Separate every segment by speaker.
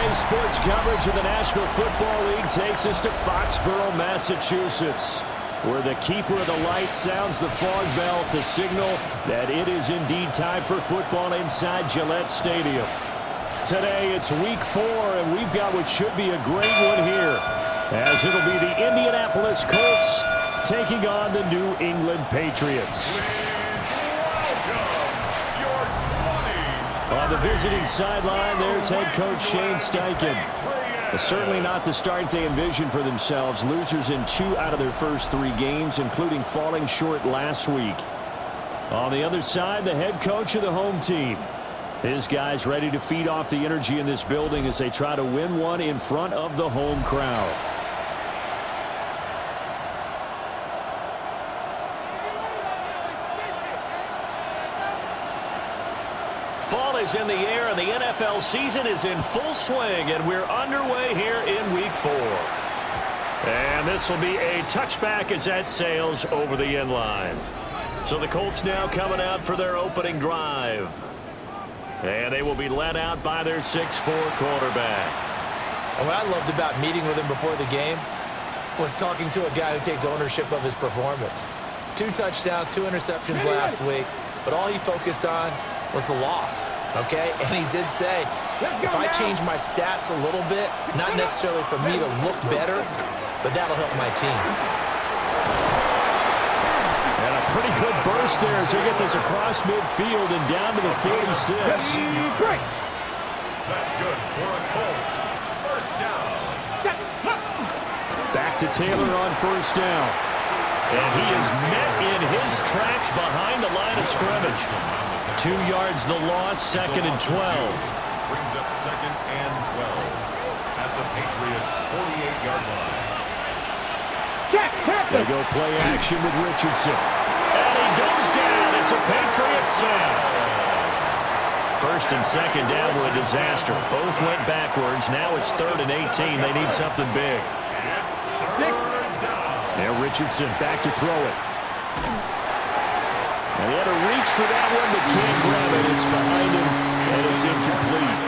Speaker 1: Today's sports coverage of the National Football League takes us to Foxborough, Massachusetts, where the keeper of the light sounds the fog bell to signal that it is indeed time for football inside Gillette Stadium. Today it's week 4, and we've got what should be a great one here, as it'll be the Indianapolis Colts taking on the New England Patriots. On the visiting sideline, there's head coach Shane Steichen. Certainly not the start they envisioned for themselves. Losers in 2 out of their first 3 games, including falling short last week. On the other side, the head coach of the home team. His guys ready to feed off the energy in this building as they try to win one in front of the home crowd. Fall is in the air, and the NFL season is in full swing, and we're underway here in week 4. And this will be a touchback as that sails over the end line. So the Colts now coming out for their opening drive. And they will be led out by their 6'4" quarterback.
Speaker 2: And what I loved about meeting with him before the game was talking to a guy who takes ownership of his performance. 2 touchdowns, 2 interceptions last week, but all he focused on was the loss, okay? And he did say, if I change my stats a little bit, not necessarily for me to look better, but that'll help my team.
Speaker 1: And a pretty good burst there as they get this across midfield and down to the 46.
Speaker 3: That's good for a Colts. First down.
Speaker 1: Back to Taylor on first down. And he is met in his tracks behind the line of scrimmage. 2 yards the loss, 2nd and 12.
Speaker 3: Brings up 2nd and 12 at the Patriots' 48-yard line.
Speaker 1: They go play action with Richardson. And he goes down. It's a Patriots sack. 1st and 2nd down were a disaster. Both went backwards. Now it's 3rd and 18. They need something big.
Speaker 3: It's 3rd down.
Speaker 1: Now Richardson back to throw it. And he had to reach for that one, but can't grab it. It's behind him, and it's incomplete.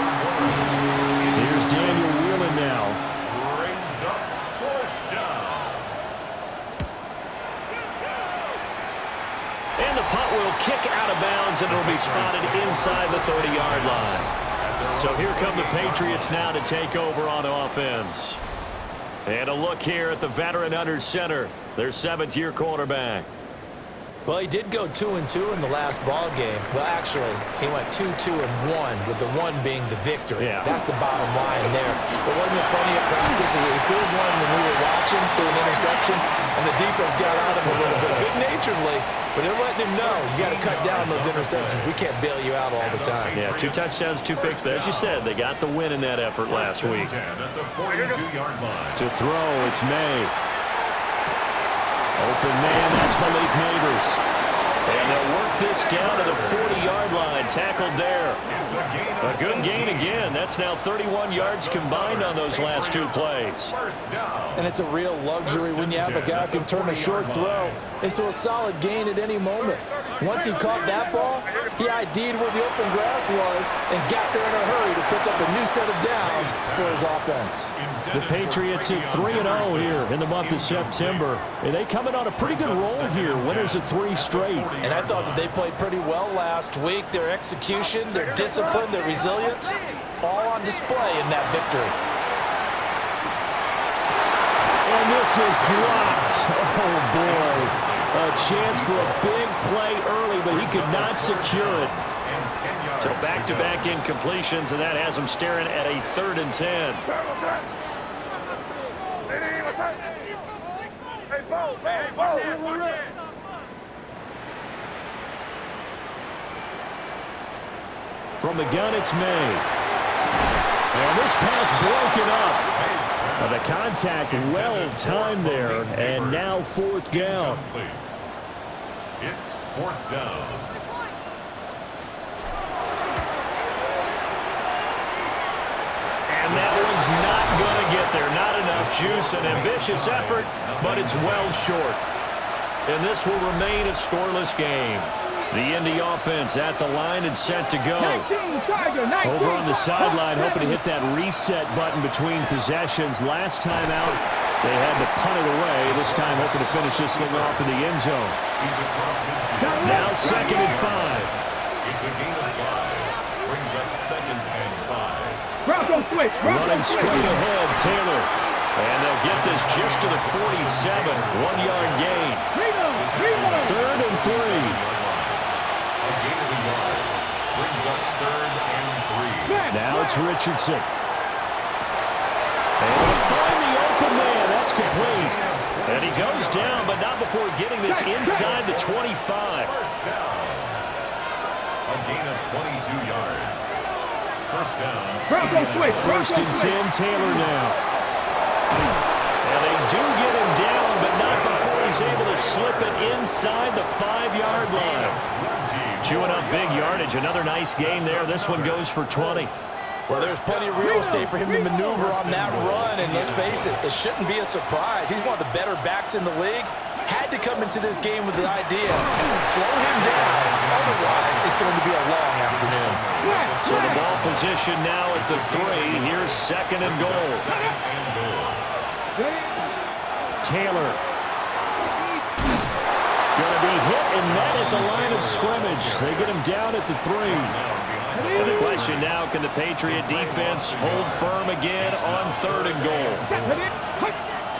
Speaker 1: Here's Daniel Whelan now.
Speaker 3: Brings up 4th down.
Speaker 1: And the punt will kick out of bounds, and it'll be spotted inside the 30-yard line. So here come the Patriots now to take over on offense. And a look here at the veteran under center, their 7th-year quarterback.
Speaker 2: Well, he did go 2-2 in the last ball game. Well, actually, he went 2-2-1, with the 1 being the victory.
Speaker 1: Yeah.
Speaker 2: That's the bottom line there. But wasn't it funny at practice? He threw one when we were watching, threw an interception, and the defense got out of him a little bit, good-naturedly. But they're letting him know, you got to cut down those interceptions. We can't bail you out all the time.
Speaker 1: Yeah, 2 touchdowns, 2 picks. But as you said, they got the win in that effort last week.
Speaker 3: At the 42-yard line.
Speaker 1: To throw, it's May. Open man, that's Malik Neighbors. And they'll work this down to the 40-yard line, tackled there. A good gain again. That's now 31 yards combined on those last 2 plays.
Speaker 2: And it's a real luxury when you have a guy who can turn a short throw into a solid gain at any moment. Once he caught that ball, he ID'd where the open grass was and got there in a hurry to pick up a new set of downs for his offense.
Speaker 1: The Patriots at 3-0 here in the month of September. And they coming on a pretty good roll here. Winners of 3 straight.
Speaker 2: And I thought that they played pretty well last week. Their execution, their discipline, their resilience, all on display in that victory.
Speaker 1: And this is dropped. Oh, boy. A chance for a big play early, but he could not secure it. So back-to-back incompletions, and that has him staring at a 3rd and 10. From the gun, it's May. And this pass broken up. The contact well-timed there, and now 4th down.
Speaker 3: It's 4th down.
Speaker 1: And that one's not going to get there. Not enough juice. An ambitious effort, but it's well short. And this will remain a scoreless game. The Indy offense at the line and set to go. Over on the sideline, hoping to hit that reset button between possessions. Last time out, they had to punt it away. This time, hoping to finish this thing off in the end zone. Now 2nd and 5.
Speaker 3: It's a gain of 5. Brings up 2nd and 5.
Speaker 1: Running straight ahead, Taylor. And they'll get this just to the 47. 1-yard gain. 3rd and 3.
Speaker 3: A gain of a yard. Brings up 3rd and 3.
Speaker 1: Now it's Richardson. And they'll find the open man. That's complete. And he goes down, but not before getting this inside the 25.
Speaker 3: First down. A gain of 22 yards. First down.
Speaker 1: 1st and 10, Taylor now. And they do get him down, but not before he's able to slip it inside the 5-yard line. Chewing up big yardage. Another nice gain there. This one goes for 20.
Speaker 2: Well, there's plenty of real estate for him to maneuver on that run, and let's face it, it shouldn't be a surprise. He's one of the better backs in the league. Had to come into this game with the idea, slow him down, otherwise it's going to be a long afternoon.
Speaker 1: So the ball position now at the 3. Here's 2nd and goal. Taylor. Going to be hit and met at the line of scrimmage. They get him down at the 3. And the question now, can the Patriot defense hold firm again on 3rd and goal?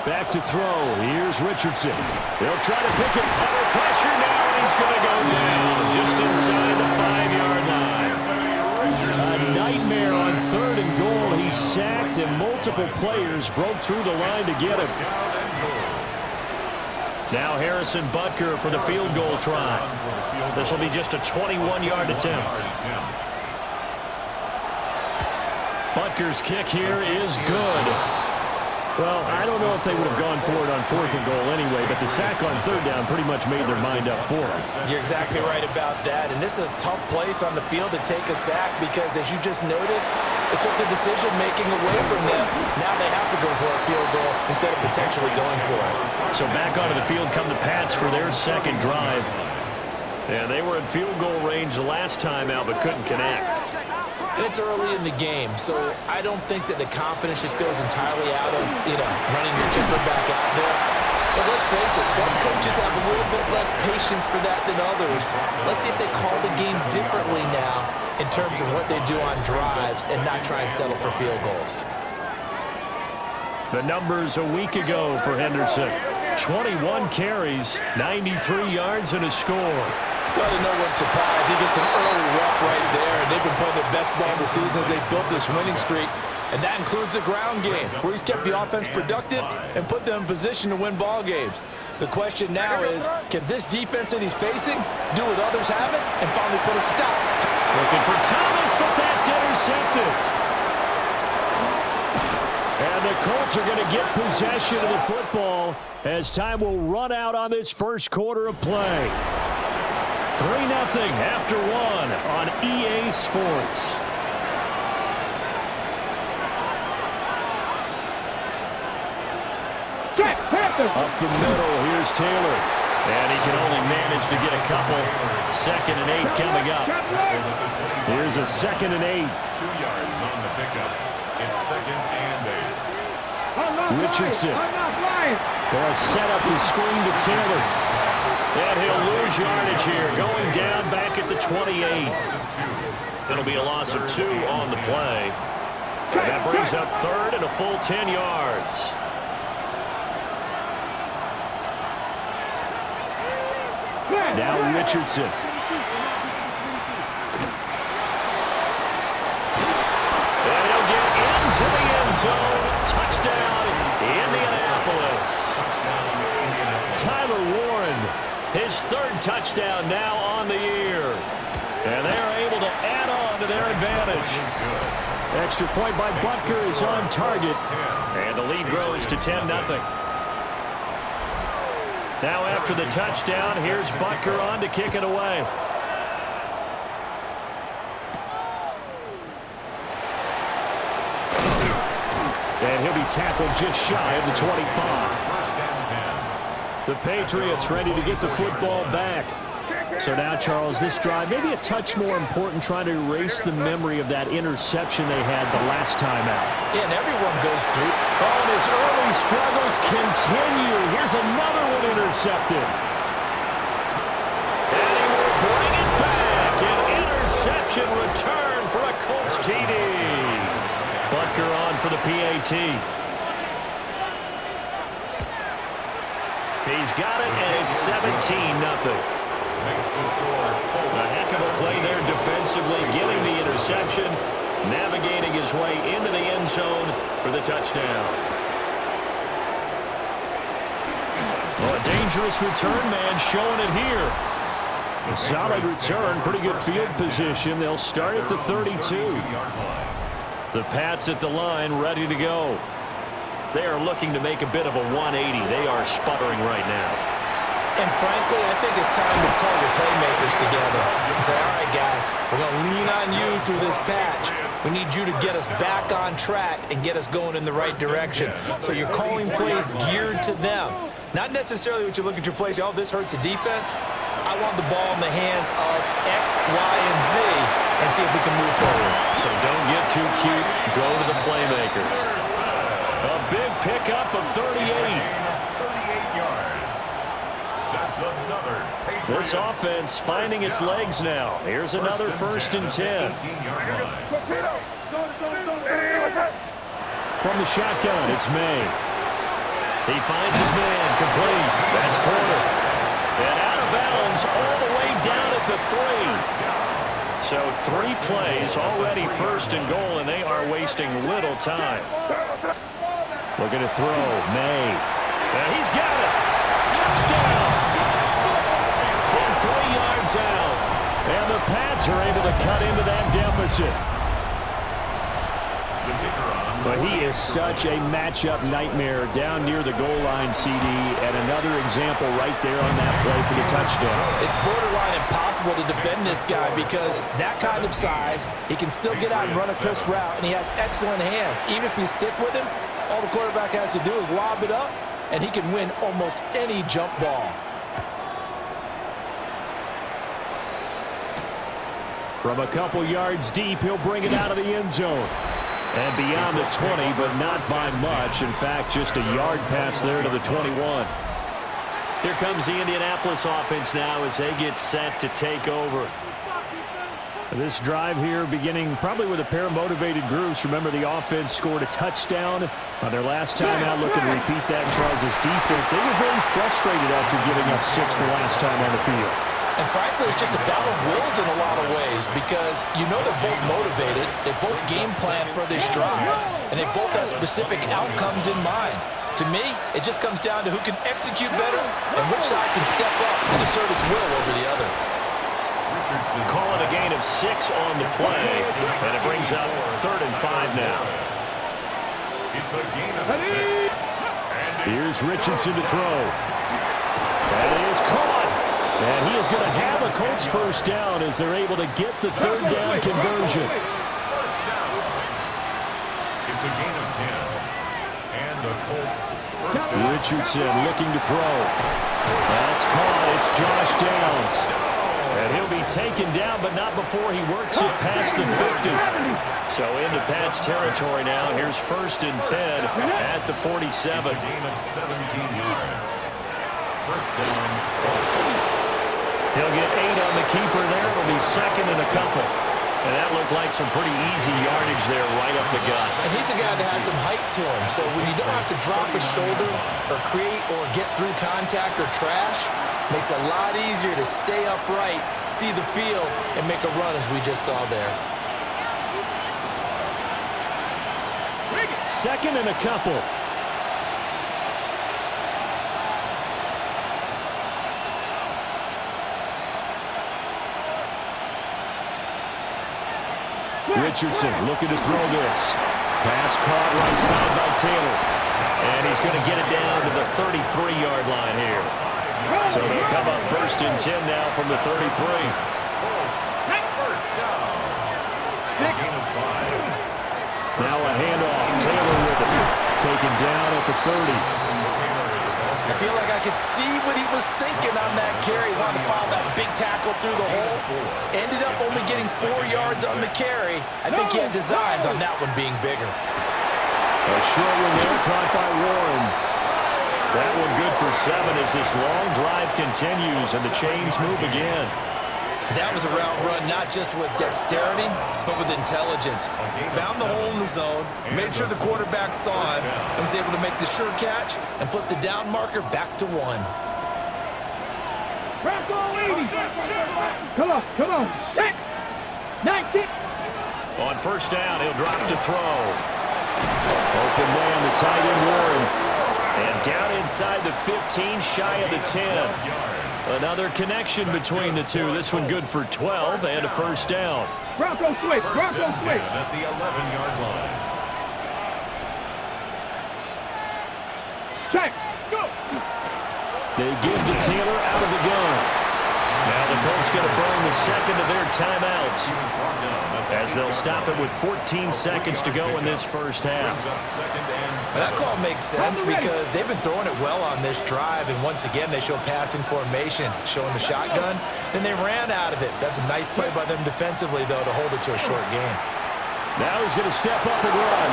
Speaker 1: Back to throw. Here's Richardson. They'll try to pick him under pressure now, and he's going to go down just inside the 5-yard line. A nightmare on 3rd and goal. He's sacked, and multiple players broke through the line to get him. Now Harrison Butker for the field goal try. This will be just a 21-yard attempt. Butker's kick here is good. Well, I don't know if they would have gone for it on 4th and goal anyway, but the sack on 3rd down pretty much made their mind up for it.
Speaker 2: You're exactly right about that, and this is a tough place on the field to take a sack because, as you just noted, it took the decision-making away from them. Now they have to go for a field goal instead of potentially going for it.
Speaker 1: So back onto the field come the Pats for their 2nd drive. And they were in field goal range the last time out but couldn't connect.
Speaker 2: And it's early in the game, so I don't think that the confidence just goes entirely out of, running your kicker back out there. But let's face it, some coaches have a little bit less patience for that than others. Let's see if they call the game differently now in terms of what they do on drives and not try and settle for field goals.
Speaker 1: The numbers a week ago for Henderson. 21 carries, 93 yards, and a score.
Speaker 4: Well, to no one's surprise, he gets an early rep right there, and they've been playing their best ball of the season as they built this winning streak, and that includes the ground game, where he's kept the offense productive and put them in position to win ball games. The question now is, can this defense that he's facing do what others haven't and finally put a stop?
Speaker 1: Looking for Thomas, but that's intercepted. And the Colts are going to get possession of the football as time will run out on this first quarter of play. 3-0 after 1 on EA Sports. Up the middle, here's Taylor. And he can only manage to get a couple. 2nd and 8 coming up. Here's a 2nd and 8.
Speaker 3: 2 yards on the pickup. It's 2nd and 8.
Speaker 1: Richardson. They'll set up the screen to Taylor. And he'll lose yardage here, going down back at the 28. It'll be a loss of 2 on the play. And that brings up 3rd and a full 10 yards. Now Richardson. And he'll get into the end zone. Touchdown, Indianapolis. Tyler Warren, his 3rd touchdown now on the year. And they're able to add on to their advantage. Extra point by Butker is on target. And the lead grows to 10-0. Now after the touchdown, here's Butker on to kick it away. And he'll be tackled just shy of the 25. The Patriots ready to get the football back. So now, Charles, this drive maybe a touch more important, trying to erase the memory of that interception they had the last time out.
Speaker 2: Yeah, and everyone goes through.
Speaker 1: Oh, and his early struggles continue. Here's another one intercepted. And he will bring it back. An interception return for a Colts TD. Butker on for the PAT. He's got it, and it's 17-0. A heck of a play there defensively, getting the interception, navigating his way into the end zone for the touchdown. Oh, a dangerous return man showing it here. A solid return, pretty good field position. They'll start at the 32. The Pats at the line, ready to go. They are looking to make a bit of a 180. They are sputtering right now.
Speaker 2: And frankly, I think it's time to call your playmakers together and say, all right, guys, we're going to lean on you through this patch. We need you to get us back on track and get us going in the right direction. So you're calling plays geared to them. Not necessarily what you look at your plays, oh, this hurts the defense. I want the ball in the hands of X, Y, and Z and see if we can move forward.
Speaker 1: So don't get too cute. Go to the playmakers. A big pickup of 38. This offense finding its legs now. Here's another 1st and 10. From the shotgun, it's May. He finds his man, complete. That's Porter. And out of bounds all the way down at the 3. So 3 plays, already 1st and goal, and they are wasting little time. Looking to throw, May. And he's got it. Touchdown. 3 yards out. And the Pats are able to cut into that deficit. But he is such a matchup nightmare down near the goal line, CD, and another example right there on that play for the touchdown.
Speaker 2: It's borderline impossible to defend this guy because that kind of size, he can still get out and run a crisp route, and he has excellent hands. Even if you stick with him, all the quarterback has to do is lob it up, and he can win almost any jump ball.
Speaker 1: From a couple yards deep, he'll bring it out of the end zone. And beyond the 20, but not by much. In fact, just a yard pass there to the 21. Here comes the Indianapolis offense now as they get set to take over. This drive here beginning probably with a pair of motivated groups. Remember, the offense scored a touchdown on their last time out. Looking to repeat that in Charles' defense. They were very frustrated after giving up 6 the last time on the field.
Speaker 2: And frankly, it's just a battle of wills in a lot of ways because you know they're both motivated, they both game plan for this drive, and they both have specific outcomes in mind. To me, it just comes down to who can execute better and which side can step up and assert its will over the other.
Speaker 1: Calling a gain of 6 on the play, and it brings up 3rd and 5 now.
Speaker 3: It's a gain of 6.
Speaker 1: Here's Richardson to throw. That is caught. And he is going to have a Colts 1st down as they're able to get the 3rd down conversion.
Speaker 3: First down. It's a gain of 10. And the Colts 1st down.
Speaker 1: Richardson looking to throw. That's caught. It's Josh Downs. And he'll be taken down, but not before he works it past the 50. So into Pat's territory now. Here's 1st and 10 at the 47.
Speaker 3: It's a gain of 17 yards. 1st down.
Speaker 1: He'll get 8 on the keeper there. It'll be 2nd and a couple. And that looked like some pretty easy yardage there right up the gut.
Speaker 2: And he's a guy that has some height to him. So when you don't have to drop a shoulder or create or get through contact or trash, makes it a lot easier to stay upright, see the field, and make a run as we just saw there.
Speaker 1: 2nd and a couple. Richardson looking to throw this. Pass caught right side by Taylor. And he's going to get it down to the 33-yard line here. So they'll come up 1st and 10 now from the 33.
Speaker 3: First down. Gain of 5.
Speaker 1: Now a handoff. Taylor with it. Taken down at the 30.
Speaker 2: I feel like I could see what he was thinking on that carry. Wanted to file that big tackle through the hole. Ended up only getting 4 yards on the carry. I think he had designs on that one being bigger.
Speaker 1: A short one there, caught by Warren. That one good for 7 as this long drive continues and the chains move again.
Speaker 2: That was a route run not just with dexterity, but with intelligence. Found the hole in the zone, made sure the quarterback saw him, and was able to make the sure catch and flip the down marker back to 1.
Speaker 5: Come on. Set. 19.
Speaker 1: On first down, he'll drop to throw. Open man, the tight end Warren. And down inside the 15, shy of the 10. Another connection between the two. This one good for 12 and a first down.
Speaker 5: Bronco switch.
Speaker 3: At the 11-yard line.
Speaker 5: Check. Go.
Speaker 1: They give to Taylor out of the gun. Now the Colts going to burn the second of their timeouts as they'll stop it with 14 seconds to go in this first half.
Speaker 2: That call makes sense because they've been throwing it well on this drive, and once again they show passing formation, showing the shotgun. Then they ran out of it. That's a nice play by them defensively, though, to hold it to a short game.
Speaker 1: Now he's going to step up and run.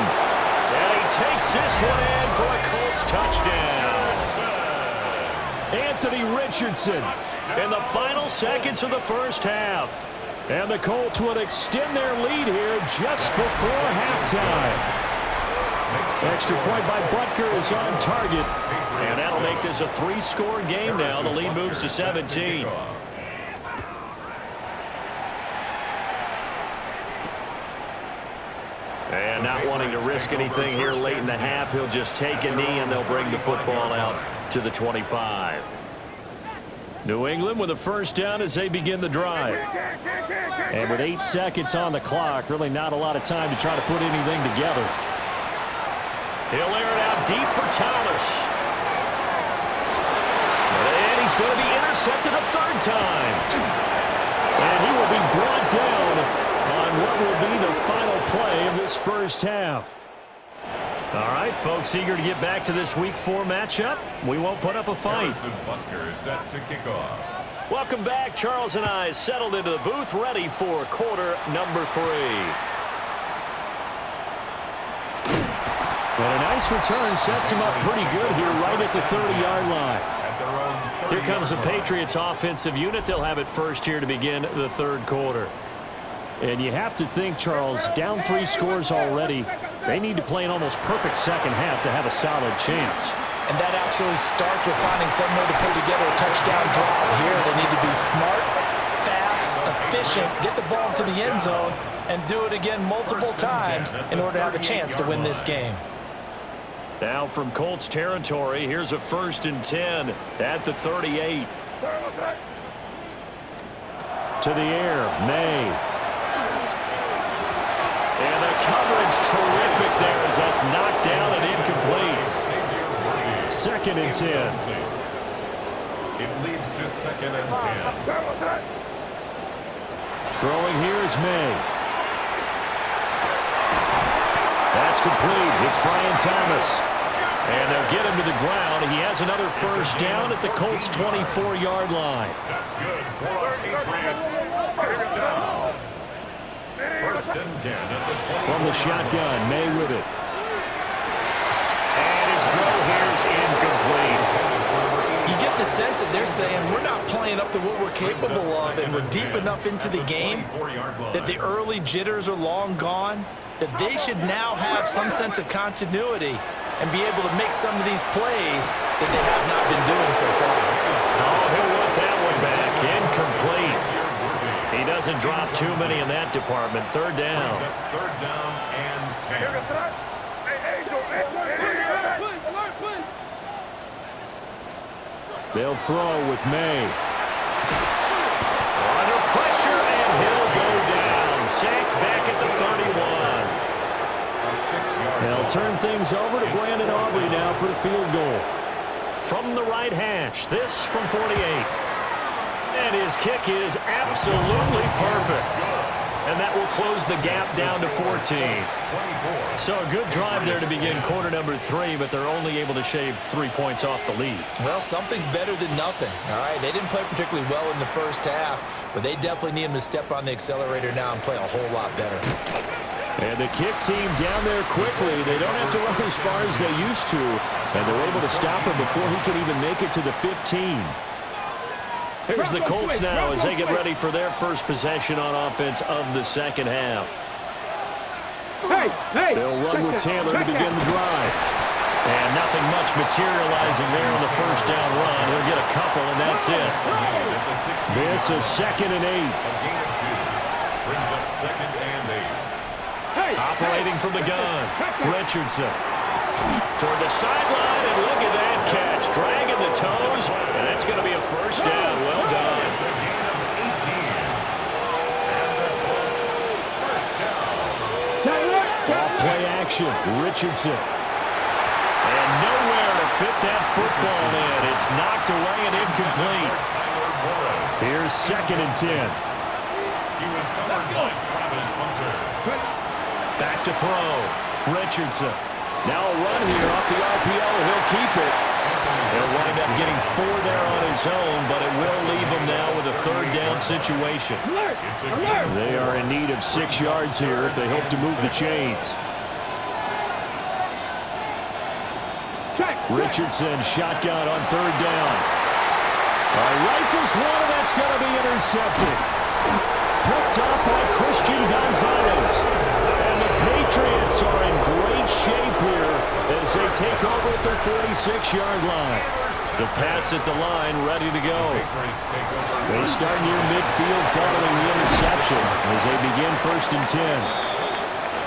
Speaker 1: And he takes this one in for a Colts touchdown. Anthony Richardson in the final seconds of the first half. And the Colts would extend their lead here just before halftime. Extra point by Butker is on target. And that'll make this a 3-score game now. The lead moves to 17. And not wanting to risk anything here late in the half, he'll just take a knee and they'll bring the football out to the 25. New England with a first down as they begin the drive. And with 8 seconds on the clock, really not a lot of time to try to put anything together. He'll air it out deep for Thomas. And he's going to be intercepted a third time. And he will be brought down on what will be the final play of this first half. All right, folks, eager to get back to this Week 4 matchup. We won't put up a fight.
Speaker 3: Butker is set to kick off.
Speaker 1: Welcome back. Charles and I settled into the booth, ready for quarter number 3. And a nice return sets him up pretty good here right at the 30-yard line. Here comes the Patriots offensive unit. They'll have it first here to begin the third quarter. And you have to think, Charles, down 3 scores already. They need to play an almost perfect second half to have a solid chance.
Speaker 2: And that absolutely starts with finding some way to put together a touchdown drive here. They need to be smart, fast, efficient, get the ball to the end zone, and do it again multiple times in order to have a chance to win this game.
Speaker 1: Now from Colts territory, here's a 1st and 10 at the 38. To the air, May. And the coverage terrific there as that's knocked down and incomplete. 2nd and 10.
Speaker 3: It leads to 2nd and 10.
Speaker 1: Throwing here is May. That's complete. It's Brian Thomas. And they'll get him to the ground. He has another first down at the Colts' 24-yard line.
Speaker 3: That's good for our Patriots. First down. 1st and 10 at the 20.
Speaker 1: From the shotgun, May with it. And his throw here is incomplete.
Speaker 2: You get the sense that they're saying we're not playing up to what we're capable of, and we're deep enough into the game that the early jitters are long gone, that they should now have some sense of continuity and be able to make some of these plays that they have not been doing so far.
Speaker 1: Oh, he'll want that one back. Incomplete. He doesn't drop too many in that department. 3rd down.
Speaker 3: 3rd down and 10.
Speaker 1: They'll throw with May. Under pressure, and he'll go down. Sacked back at the 31. They'll turn things over to Brandon Aubrey now for the field goal. From the right hash, this from 48. And his kick is absolutely perfect. and that will close the gap down to 14. So a good drive there to begin quarter number 3, but they're only able to shave 3 points off the lead.
Speaker 2: Well, something's better than nothing, all right? They didn't play particularly well in the first half, but they definitely need them to step on the accelerator now and play a whole lot better.
Speaker 1: And the kick team down there quickly. They don't have to run as far as they used to, and they're able to stop him before he can even make it to the 15. Here's the Colts now as they get ready for their first possession on offense of the second half. They'll run with Taylor to begin the drive. And nothing much materializing there on the first down run. He'll get a couple, and that's it. This is 2nd and 8.
Speaker 3: Brings up 2nd and 8.
Speaker 1: Operating from the gun, Richardson. Toward the sideline, and look at that catch. Dragging the toes, and that's going to be a first down. Well done.
Speaker 3: It's a gain of 18. And the Colts first down.
Speaker 1: Off play action, Richardson. And nowhere to fit that football in. It's knocked away and incomplete. Here's 2nd and 10.
Speaker 3: He was covered by Travis Hunter.
Speaker 1: Back to throw, Richardson. Now a run here off the RPO. He'll keep it. He'll wind up getting 4 there on his own, but it will leave him now with a 3rd down situation. They are in need of 6 yards here if they hope to move the chains. Richardson shotgun on 3rd down. Rifles one, and that's going to be intercepted. Picked up by Christian Gonzalez. And the Patriots are in great shape here as they take over at their 46-yard line. The Pats at the line ready to go. They start near midfield following the interception as they begin 1st and 10.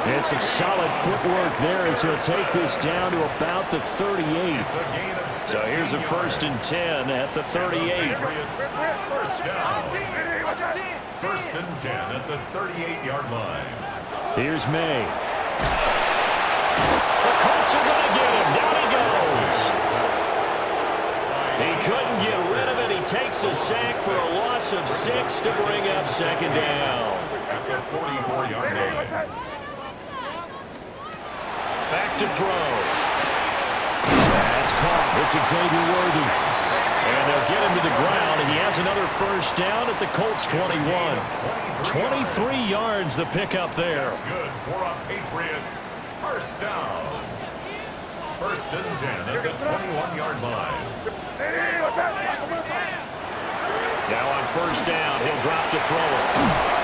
Speaker 1: And some solid footwork there as he'll take this down to about the 38. So here's a 1st and 10 at the 38.
Speaker 3: First down. 1st and 10 at the 38-yard line.
Speaker 1: Here's May. The Colts are going to get him. Down he goes. He couldn't get rid of it. He takes a sack for a loss of 6 to bring up 2nd down.
Speaker 3: At the 44-yard line.
Speaker 1: Back to throw. That's caught. It's Xavier Worthy. And they'll get him to the ground, and he has another 1st down at the Colts 21. 23 yards the pickup there.
Speaker 3: That's good for our Patriots. 1st down. 1st and 10 at the 21-yard line.
Speaker 1: Now on 1st down, he'll drop to throw it.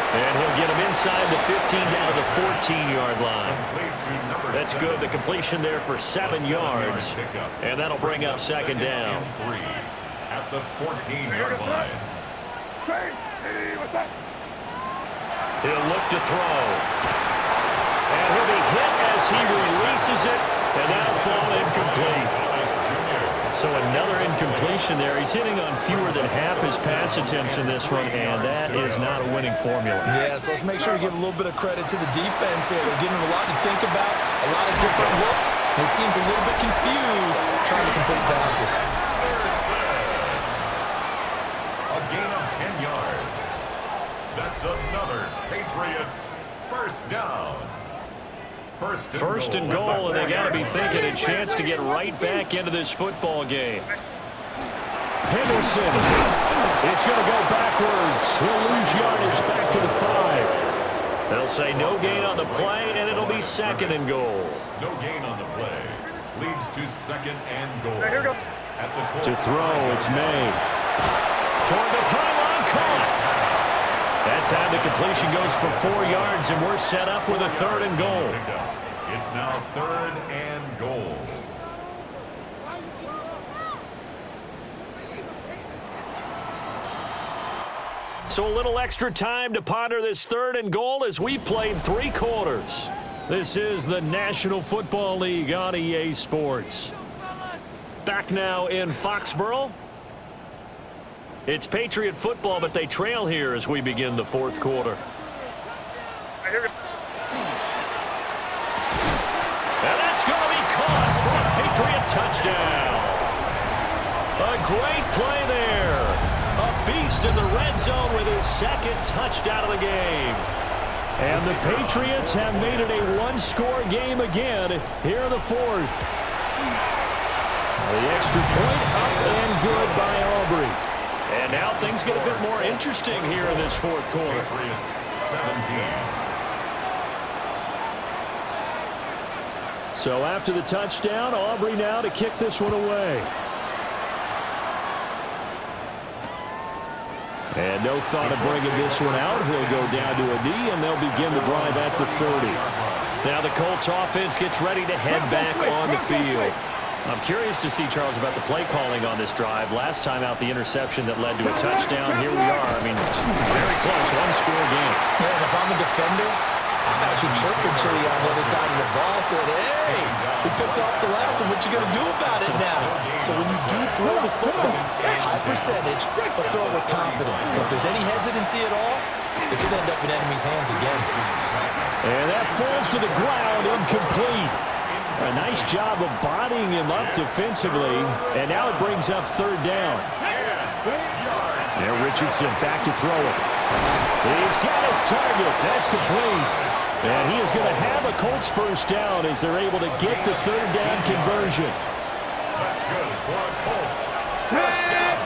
Speaker 1: And he'll get him inside the 15 down to the 14-yard line. That's good. The completion there for 7 yards. And that'll bring up 2nd down.
Speaker 3: At the 14-yard line.
Speaker 1: He'll look to throw. And he'll be hit as he releases it. And that'll fall incomplete. So another incompletion there. He's hitting on fewer than half his pass attempts in this one, and that is not a winning formula.
Speaker 2: Yeah, so let's make sure we give a little bit of credit to the defense here. They're giving him a lot to think about, a lot of different looks, and he seems a little bit confused trying to complete passes.
Speaker 3: A gain of 10 yards. That's another Patriots 1st down.
Speaker 1: First and goal, and they got to be thinking a chance to get right back into this football game. Henderson is going to go backwards. He'll lose yardage back to the 5. They'll say no gain on the play, and it'll be 2nd and goal.
Speaker 3: No gain on the play. Leads to 2nd and goal. At the
Speaker 1: to throw, it's May. Toward the pylon, caught. That time the completion goes for 4 yards, and we're set up with a 3rd and goal.
Speaker 3: It's now 3rd and goal.
Speaker 1: So a little extra time to ponder this 3rd and goal as we played 3 quarters. This is the National Football League on EA Sports. Back now in Foxborough. It's Patriot football, but they trail here as we begin the 4th quarter. And that's going to be caught for a Patriot touchdown. A great play there. A beast in the red zone with his second touchdown of the game. And the Patriots have made it a one-score game again here in the fourth. The extra point up and good by Aubrey. And now things get a bit more interesting here in this fourth quarter.
Speaker 3: Patriots 17.
Speaker 1: So after the touchdown, Aubrey now to kick this one away. And no thought of bringing this one out. He'll go down to a knee, and they'll begin the drive at the 30. Now the Colts offense gets ready to head back on the field. I'm curious to see, Charles, about the play calling on this drive. Last time out, the interception that led to a touchdown. Here we are. I mean, it's very close, one-score game.
Speaker 2: Man, if I'm a defender, I'm actually chirping Chili on the other side of the ball, saying, hey, we picked off the last one. What you going to do about it now? So when you do throw the football, high percentage, but throw it with confidence. If there's any hesitancy at all, it could end up in enemy's hands again.
Speaker 1: And that falls to the ground, incomplete. A nice job of bodying him up defensively, and now it brings up third down. Now Richardson back to throw it. He's got his target. That's complete. And he is going to have a Colts first down as they're able to get the third down conversion.
Speaker 3: That's good for a Colts. First down.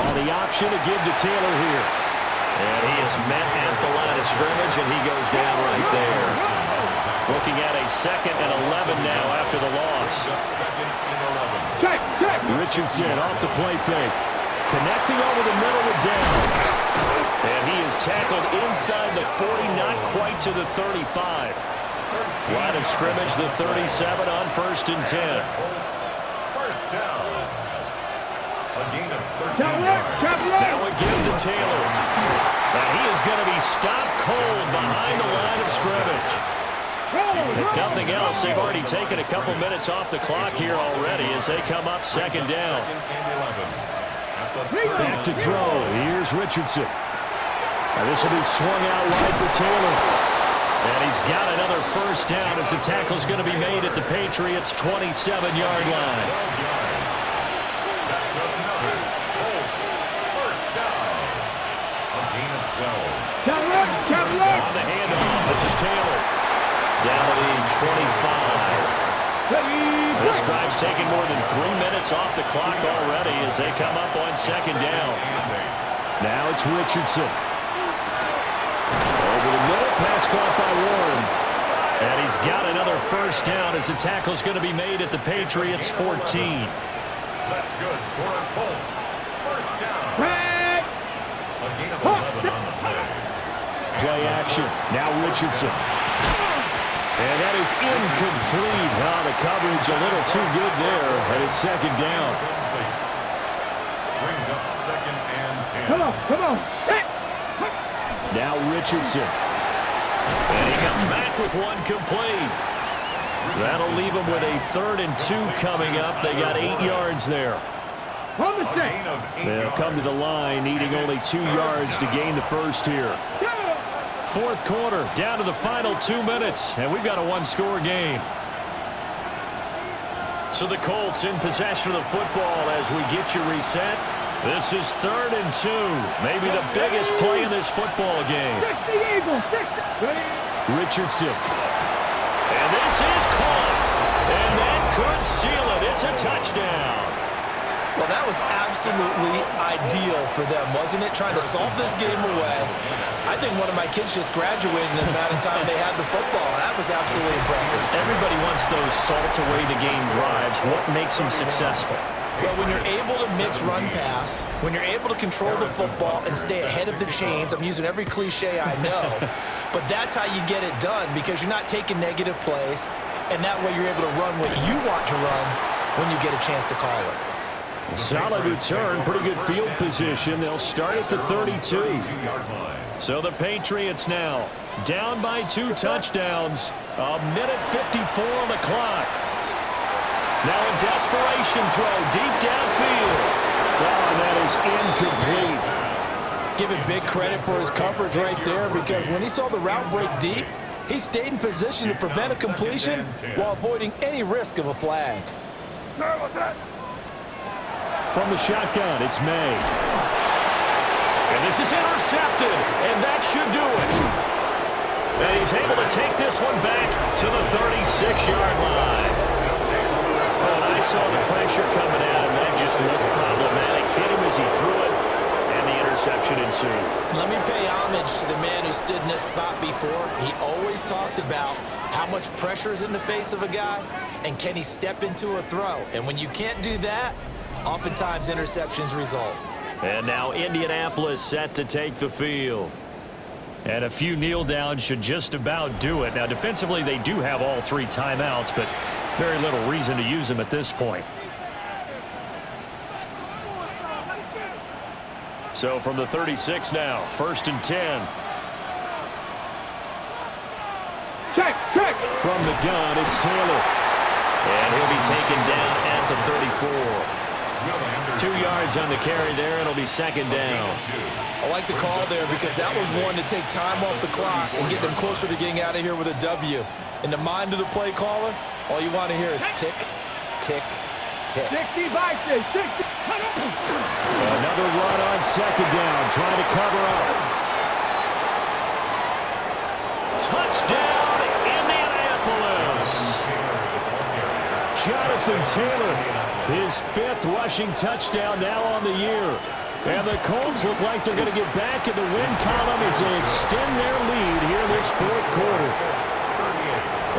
Speaker 1: On the option to give to Taylor here. And he is met at the line of scrimmage, and he goes down right there. Looking at a 2nd and 11 now after the loss.
Speaker 3: Second and 11.
Speaker 5: Check.
Speaker 1: Richardson off the play fake. Connecting over the middle with Downs. And he is tackled inside the 40, not quite to the 35. Line of scrimmage, the 37 on 1st and 10.
Speaker 3: First down. A gain of 13 yards.
Speaker 1: Now again to Taylor. And he is going to be stopped cold behind the line of scrimmage. If nothing else, they've already taken a couple minutes off the clock here already as they come up 2nd down. Back to throw. Here's Richardson. And this will be swung out wide for Taylor. And he's got another first down as the tackle's going to be made at the Patriots' 27-yard line.
Speaker 3: That's another Colts first down. A gain of 12.
Speaker 1: On the handoff, this is Taylor. Down to the 25. This drive's taking more than 3 minutes off the clock already as they come up on 2nd down. Now it's Richardson. Over the middle, pass caught by Warren. And he's got another first down as the tackle's going to be made at the Patriots' 14.
Speaker 3: That's good for a Colts first down. A gain of 11 on the play.
Speaker 1: Play action. Now Richardson. And that is incomplete. The coverage a little too good there, and it's 2nd down.
Speaker 3: Brings up 2nd and 10.
Speaker 5: Come on.
Speaker 1: Now Richardson. And he comes back with one complete. That'll leave him with a 3rd and 2 coming up. They got 8 yards there.
Speaker 5: On the set.
Speaker 3: Gain of 8
Speaker 1: They'll
Speaker 3: yards.
Speaker 1: come to the line, needing only 2 yards to gain the first here. Fourth quarter, down to the final 2 minutes, and we've got a one-score game. So the Colts in possession of the football as we get you reset. This is 3rd and 2, maybe the biggest play in this football game. Richardson. And this is caught. And that could seal it. It's a touchdown.
Speaker 2: Well, that was absolutely ideal for them, wasn't it? Trying to salt this game away. I think one of my kids just graduated in the amount of time they had the football. That was absolutely impressive.
Speaker 1: Everybody wants those salt-away-the-game drives. What makes them successful?
Speaker 2: Well, when you're able to mix run-pass, when you're able to control the football and stay ahead of the chains, I'm using every cliche I know, but that's how you get it done because you're not taking negative plays, and that way you're able to run what you want to run when you get a chance to call it.
Speaker 1: Solid return, pretty good field position. They'll start at the 32. So the Patriots now down by 2 touchdowns. A minute 54 on the clock. Now a desperation throw deep downfield. And that is incomplete.
Speaker 4: Give him big credit for his coverage right there because when he saw the route break deep, he stayed in position to prevent a completion while avoiding any risk of a flag.
Speaker 1: From the shotgun, it's May. And this is intercepted, and that should do it. And he's able to take this one back to the 36-yard line. Well, I saw the pressure coming at him. That just looked problematic. Hit him as he threw it, and the interception ensued.
Speaker 2: Let me pay homage to the man who stood in this spot before. He always talked about how much pressure is in the face of a guy, and can he step into a throw. And when you can't do that, oftentimes interceptions result.
Speaker 1: And now Indianapolis set to take the field. And a few kneel downs should just about do it. Now, defensively, they do have all 3 timeouts, but very little reason to use them at this point. So from the 36 now, 1st and 10.
Speaker 5: Check.
Speaker 1: From the gun, it's Taylor. And he'll be taken down at the 34. 2 yards on the carry there. It'll be 2nd down.
Speaker 2: I like the call there because that was one to take time off the clock and get them closer to getting out of here with a W. In the mind of the play caller, all you want to hear is tick, tick, tick.
Speaker 5: 60 by 60.
Speaker 1: Another run on 2nd down, trying to cover up. Touchdown, Indianapolis. Jonathan Taylor, his 5th rushing touchdown now on the year. And the Colts look like they're going to get back in the win column as they extend their lead here in this 4th quarter.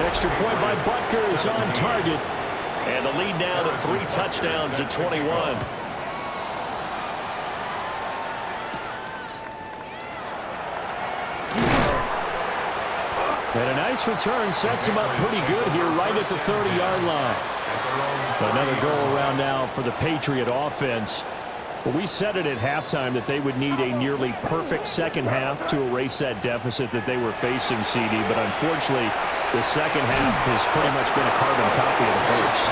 Speaker 1: Extra point by Butker is on target. And the lead now to 3 touchdowns at 21. And a nice return sets him up pretty good here right at the 30-yard line. Another goal around now for the Patriot offense. Well, we said it at halftime that they would need a nearly perfect second half to erase that deficit that they were facing, CD. But unfortunately, the second half has pretty much been a carbon copy of the first.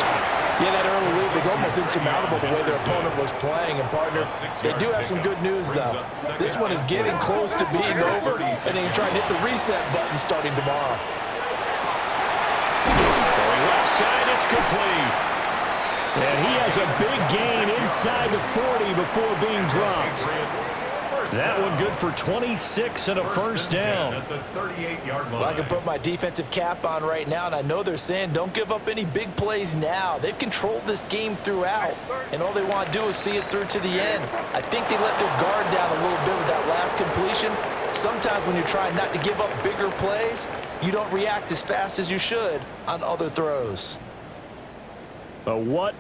Speaker 2: Yeah, that early lead was almost insurmountable the way their opponent was playing. And, partner, they do have some good news, though. This one is getting close to being over, and they can try and hit the reset button starting tomorrow.
Speaker 1: Throwing left side, it's complete. And he has a big gain inside the 40 before being dropped. That one good for 26 and a first down.
Speaker 2: Well, I can put my defensive cap on right now, and I know they're saying don't give up any big plays now. They've controlled this game throughout, and all they want to do is see it through to the end. I think they let their guard down a little bit with that last completion. Sometimes when you're trying not to give up bigger plays, you don't react as fast as you should on other throws.
Speaker 1: What